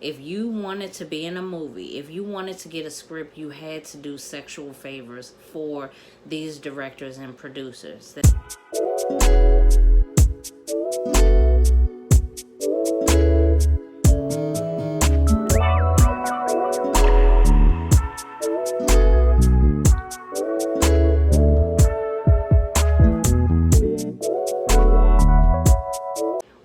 If you wanted to be in a movie, if you wanted to get a script, you had to do sexual favors for these directors and producers.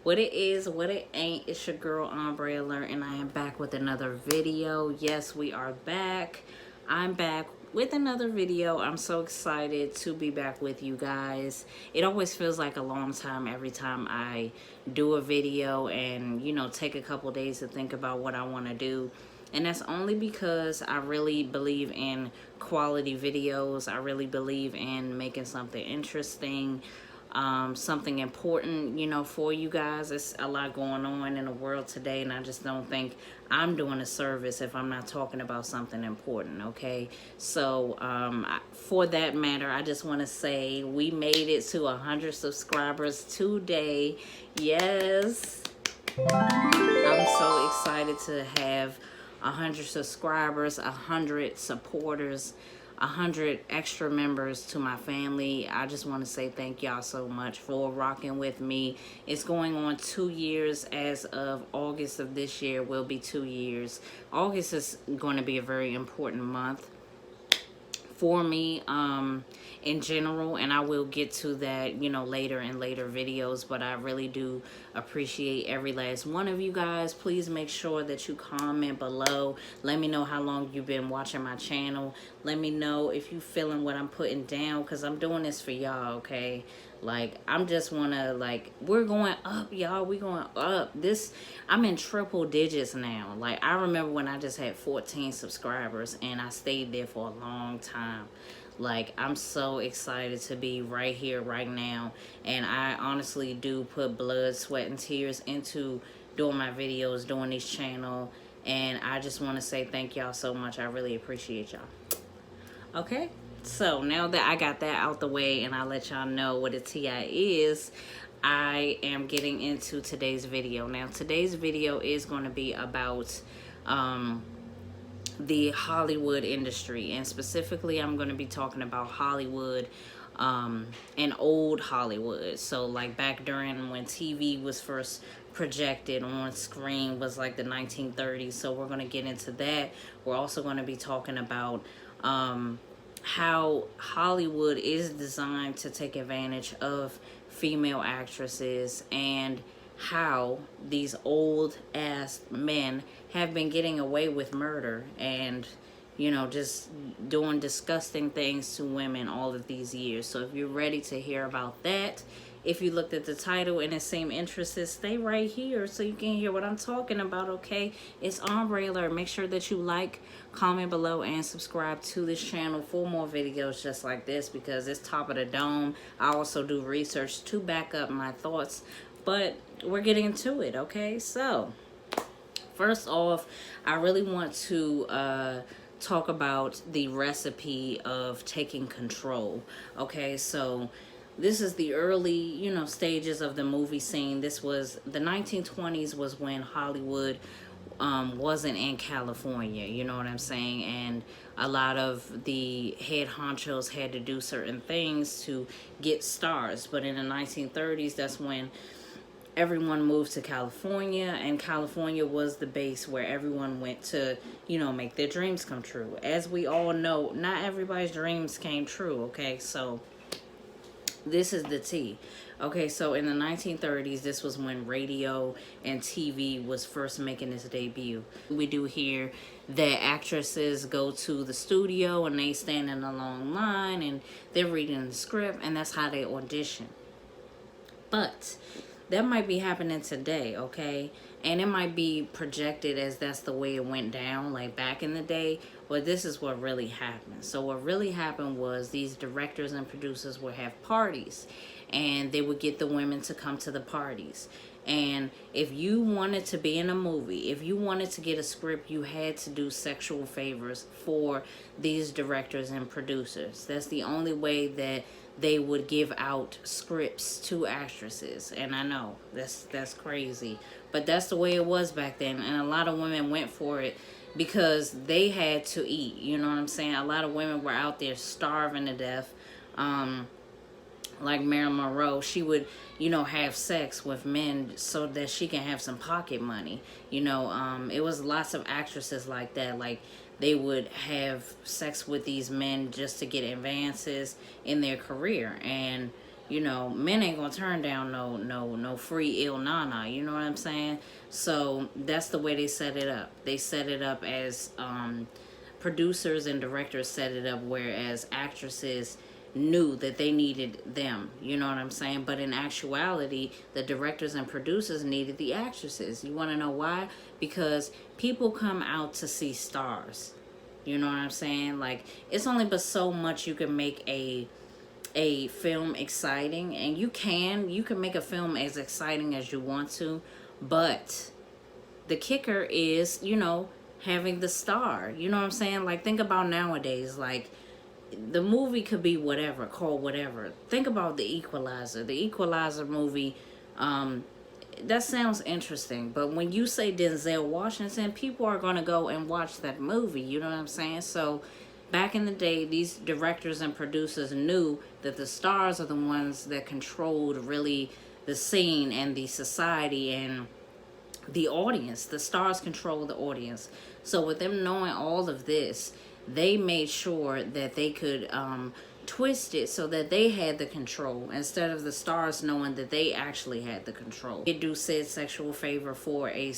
What it is, what it ain't, it's your girl Ombre Alert, and I am back with another video. Yes, we are back. I'm back with another video. I'm so excited to be back with you guys. It always feels like a long time every time I do a video and, you know, take a couple days to think about what I want to do. And that's only because I really believe in quality videos. I really believe in making something interesting, something important, you know, for you guys. It's a lot going on in the world today, and I just don't think I'm doing a service if I'm not talking about something important. Okay, so for that matter, I just want to say we made it to 100 subscribers today. Yes, I'm so excited to have 100 subscribers, 100 supporters, 100 extra members to my family. I just want to say thank y'all so much for rocking with me. It's going on 2 years. As of August of this year will be 2 years. August is going to be a very important month for me in general, and I will get to that, you know, later in later videos. But I really do appreciate every last one of you guys. Please make sure that you comment below. Let me know how long you've been watching my channel. Let me know if you feeling what I'm putting down, because I'm doing this for y'all. Okay, like I'm just wanna, like, we're going up, y'all. We going up. I'm in triple digits now. Like, I remember when I just had 14 subscribers and I stayed there for a long time. Like, I'm so excited to be right here right now, and I honestly do put blood, sweat, and tears into doing my videos, doing this channel, and I just want to say thank y'all so much. I really appreciate y'all. Okay, so now that I got that out the way and I let y'all know what a TI is, I am getting into today's video. Now, today's video is going to be about the Hollywood industry, and specifically I'm going to be talking about Hollywood and old Hollywood. So like back during when TV was first projected on screen, was like the 1930s. So we're going to get into that. We're also going to be talking about how Hollywood is designed to take advantage of female actresses, and how these old ass men have been getting away with murder and, you know, just doing disgusting things to women all of these years. So if you're ready to hear about that, if you looked at the title and it seemed interested, stay right here so you can hear what I'm talking about. Okay, it's Ombre Alert. Make sure that you like, comment below, and subscribe to this channel for more videos just like this, because it's top of the dome. I also do research to back up my thoughts, but we're getting into it. Okay, so first off, I really want to talk about the recipe of taking control. Okay, so this is the early, you know, stages of the movie scene. This was the 1920s, was when Hollywood wasn't in California, you know what I'm saying? And a lot of the head honchos had to do certain things to get stars. But in the 1930s, that's when everyone moved to California, and California was the base where everyone went to, you know, make their dreams come true. As we all know, not everybody's dreams came true. Okay, so this is the tea. Okay, so in the 1930s, this was when radio and TV was first making its debut. We do hear that actresses go to the studio and they stand in a long line and they're reading the script, and that's how they audition. But that might be happening today, okay? And it might be projected as that's the way it went down, like back in the day. But this is what really happened. So what really happened was these directors and producers would have parties, and they would get the women to come to the parties. And if you wanted to be in a movie, if you wanted to get a script, you had to do sexual favors for these directors and producers. That's the only way that they would give out scripts to actresses. And I know that's crazy, but that's the way it was back then. And a lot of women went for it because they had to eat. You know what I'm saying? A lot of women were out there starving to death. Like Marilyn Monroe, she would, have sex with men so that she can have some pocket money. It was lots of actresses like that. Like, they would have sex with these men just to get advances in their career. And, men ain't gonna turn down no free ill nana. You know what I'm saying? So that's the way they set it up. They set it up as producers and directors set it up, whereas actresses knew that they needed them, you know what I'm saying? But in actuality, the directors and producers needed the actresses. You want to know why? Because people come out to see stars. You know what I'm saying? Like, it's only but so much you can make a film exciting, and you can make a film as exciting as you want to, but the kicker is, having the star. You know what I'm saying? Like, think about nowadays, like, the movie could be whatever, called whatever. Think about The Equalizer. The Equalizer movie, that sounds interesting. But when you say Denzel Washington, people are going to go and watch that movie. You know what I'm saying? So back in the day, these directors and producers knew that the stars are the ones that controlled really the scene and the society and the audience. The stars control the audience. So with them knowing all of this, they made sure that they could twist it so that they had the control instead of the stars knowing that they actually had the control. They do said sexual favor for a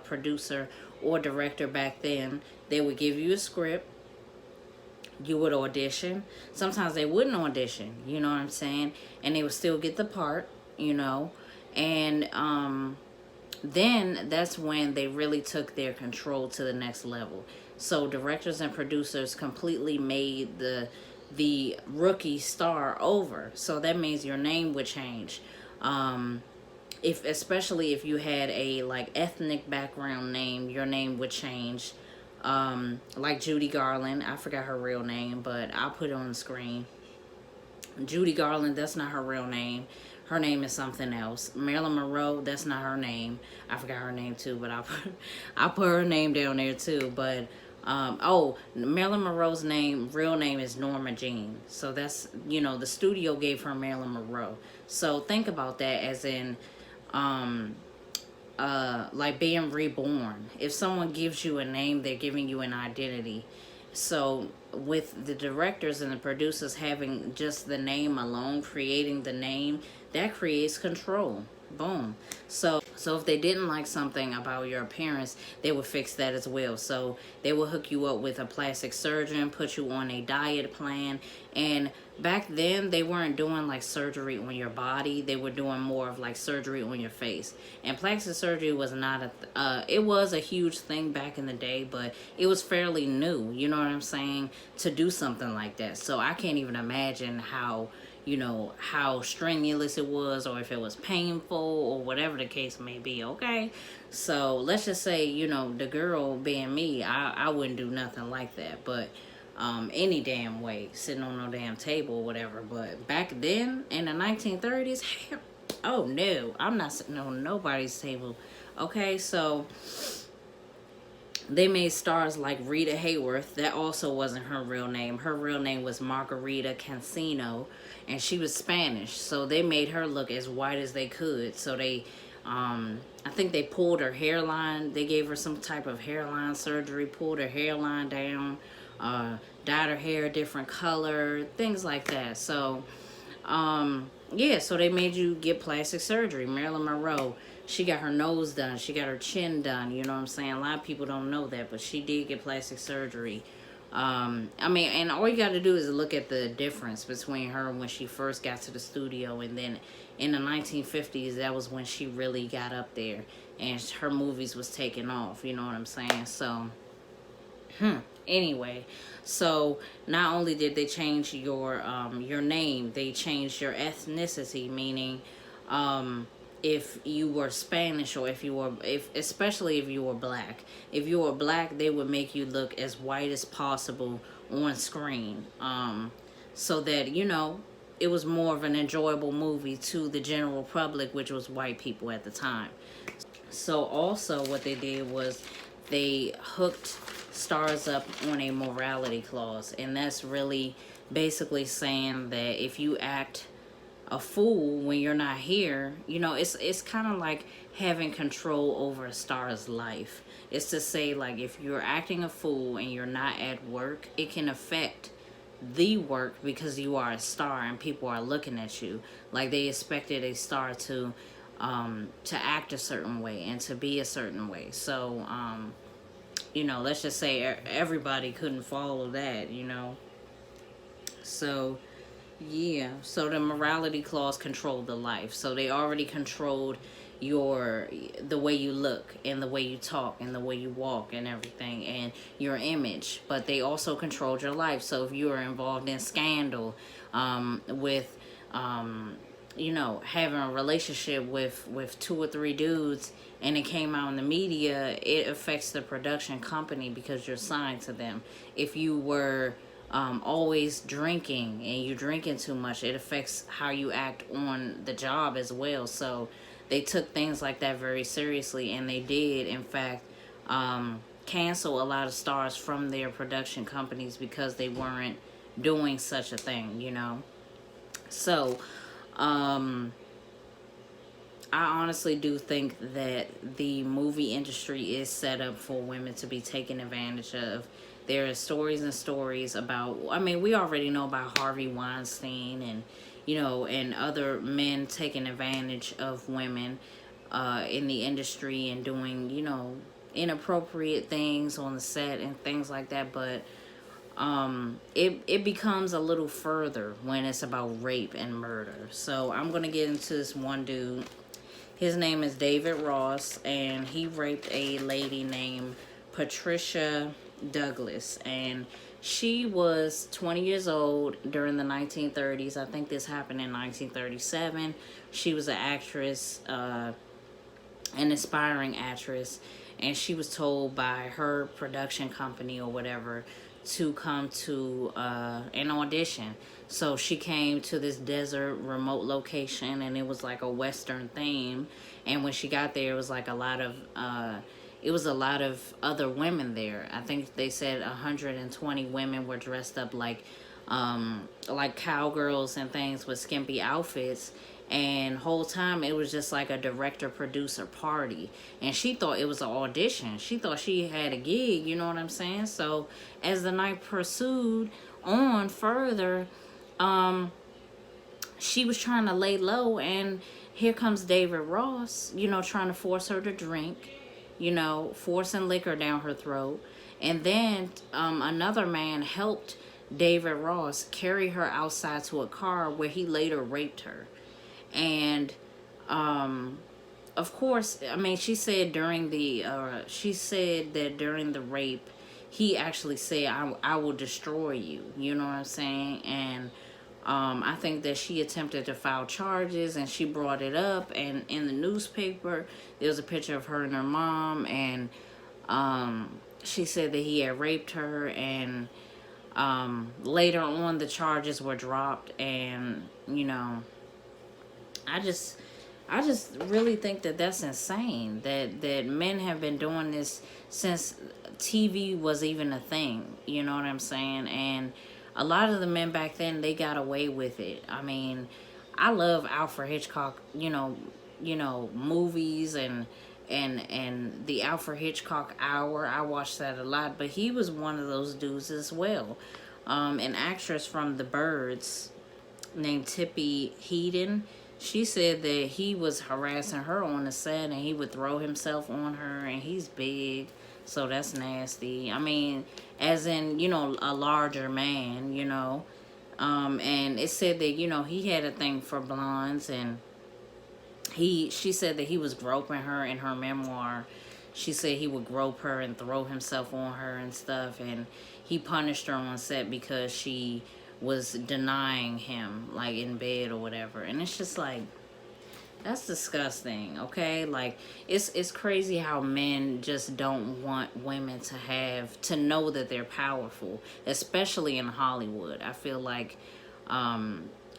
producer or director back then. They would give you a script. You would audition. Sometimes they wouldn't audition, you know what I'm saying? And they would still get the part, And then that's when they really took their control to the next level. So directors and producers completely made the rookie star over. So that means your name would change. Especially if you had a like ethnic background name, your name would change. Like Judy Garland, I forgot her real name, but I'll put it on the screen. Judy Garland, that's not her real name. Her name is something else. Marilyn Monroe, that's not her name. I forgot her name too, but I'll put her name down there too. But Marilyn Monroe's real name is Norma Jean. So that's, the studio gave her Marilyn Monroe. So think about that as in, like being reborn. If someone gives you a name, they're giving you an identity. So with the directors and the producers having just the name alone, creating the name, that creates control. Boom. So if they didn't like something about your appearance, they would fix that as well. So they will hook you up with a plastic surgeon, put you on a diet plan. And back then, they weren't doing like surgery on your body. They were doing more of like surgery on your face. And plastic surgery was not it was a huge thing back in the day, but it was fairly new, you know what I'm saying, to do something like that. So I can't even imagine how strenuous it was, or if it was painful, or whatever the case may be, okay? So let's just say, the girl being me, I wouldn't do nothing like that, but any damn way, sitting on no damn table or whatever. But back then, in the 1930s, oh no, I'm not sitting on nobody's table, okay? So they made stars like Rita Hayworth. That also wasn't her real name. Her real name was Margarita Cancino, and she was Spanish. So they made her look as white as they could. So they, I think they pulled her hairline. They gave her some type of hairline surgery, pulled her hairline down, dyed her hair a different color, things like that. So, yeah, so they made you get plastic surgery. Marilyn Monroe, she got her nose done. She got her chin done. You know what I'm saying? A lot of people don't know that, but she did get plastic surgery. And all you got to do is look at the difference between her when she first got to the studio, and then in the 1950s, that was when she really got up there and her movies was taking off. You know what I'm saying? So, anyway, so not only did they change your name, they changed your ethnicity, meaning if you were Spanish, or if especially if you were black. If you were black, they would make you look as white as possible on screen, so that it was more of an enjoyable movie to the general public, which was white people at the time. So also what they did was they hooked stars up on a morality clause, and that's really basically saying that if you act a fool when you're not here, it's kind of like having control over a star's life. It's to say, like, if you're acting a fool and you're not at work, it can affect the work because you are a star and people are looking at you. Like, they expected a star to act a certain way and to be a certain way. So let's just say everybody couldn't follow that. So yeah, so the morality clause controlled the life. So they already controlled the way you look and the way you talk and the way you walk and everything, and your image. But they also controlled your life. So if you were involved in scandal, with having a relationship with 2 or 3 dudes, and it came out in the media, it affects the production company because you're signed to them. If you were always drinking and you're drinking too much, it affects how you act on the job as well. So they took things like that very seriously, and they did, in fact, cancel a lot of stars from their production companies because they weren't doing such a thing. So I honestly do think that the movie industry is set up for women to be taken advantage of. There are stories and stories about, we already know about Harvey Weinstein and, and other men taking advantage of women in the industry and doing, inappropriate things on the set and things like that. But it becomes a little further when it's about rape and murder. So I'm going to get into this one dude. His name is David Ross, and he raped a lady named Patricia Douglas, and she was 20 years old during the 1930s. I think this happened in 1937. She was an actress, an aspiring actress, and she was told by her production company or whatever to come to an audition. So she came to this desert remote location, and it was like a Western theme. And when she got there, it was like a lot of other women there. I think they said 120 women were dressed up like cowgirls and things with skimpy outfits. And whole time it was just like a director producer party, and she thought it was an audition. She thought she had a gig, you know what I'm saying? So as the night pursued on further, she was trying to lay low, and here comes David Ross, trying to force her to drink, forcing liquor down her throat. And then another man helped David Ross carry her outside to a car where he later raped her. And of course, she said that during the rape, he actually said, I will destroy you. You know what I'm saying? And I think that she attempted to file charges, and she brought it up, and in the newspaper there was a picture of her and her mom, and she said that he had raped her. And later on the charges were dropped. And I just really think that that's insane, that men have been doing this since TV was even a thing. You know what I'm saying? And a lot of the men back then, they got away with it. I love Alfred Hitchcock, movies and the Alfred Hitchcock Hour. I watched that a lot, but he was one of those dudes as well. An actress from The Birds named Tippi Hedren, she said that he was harassing her on the set, and he would throw himself on her, and he's big, so that's nasty. As in, a larger man, and it said that, he had a thing for blondes, and she said that he was groping her in her memoir. She said he would grope her and throw himself on her and stuff, and he punished her on set because she was denying him, like, in bed or whatever. And it's just like, That's disgusting, okay? Like, it's crazy how men just don't want women to know that they're powerful, especially in Hollywood. I feel like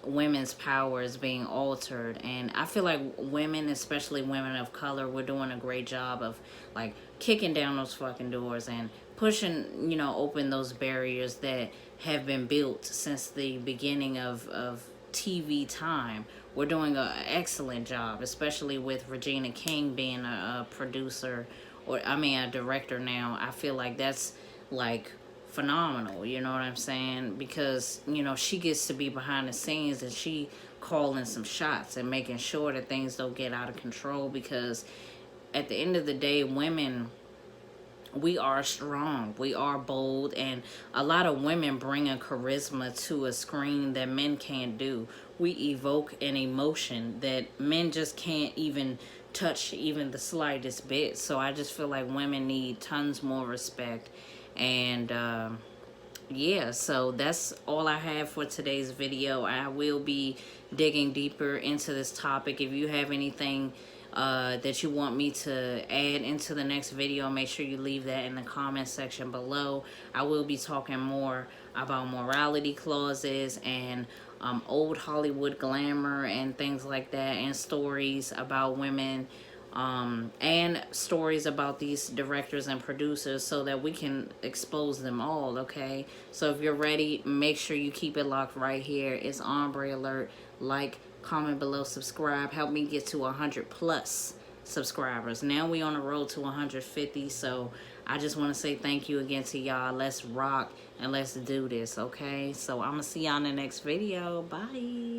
women's power is being altered, and I feel like women, especially women of color, we're doing a great job of like kicking down those fucking doors and pushing, open those barriers that have been built since the beginning of TV time. We're doing an excellent job, especially with Regina King being a producer, or I mean a director now. I feel like that's like phenomenal, you know what I'm saying? Because, she gets to be behind the scenes and she calling some shots and making sure that things don't get out of control, because at the end of the day, women, we are strong, we are bold, and a lot of women bring a charisma to a screen that men can't do. We evoke an emotion that men just can't even touch even the slightest bit. So I just feel like women need tons more respect. And yeah, so that's all I have for today's video. I will be digging deeper into this topic. If you have anything that you want me to add into the next video, make sure you leave that in the comment section below. I will be talking more about morality clauses and old Hollywood glamour and things like that, and stories about women, and stories about these directors and producers, so that we can expose them all, okay? So if you're ready, make sure you keep it locked right here. It's Ombre Alert. Like, comment below, subscribe. Help me get to 100 plus subscribers. Now we on the road to 150, so I just want to say thank you again to y'all. Let's rock and let's do this, okay? So I'm gonna see y'all in the next video. Bye.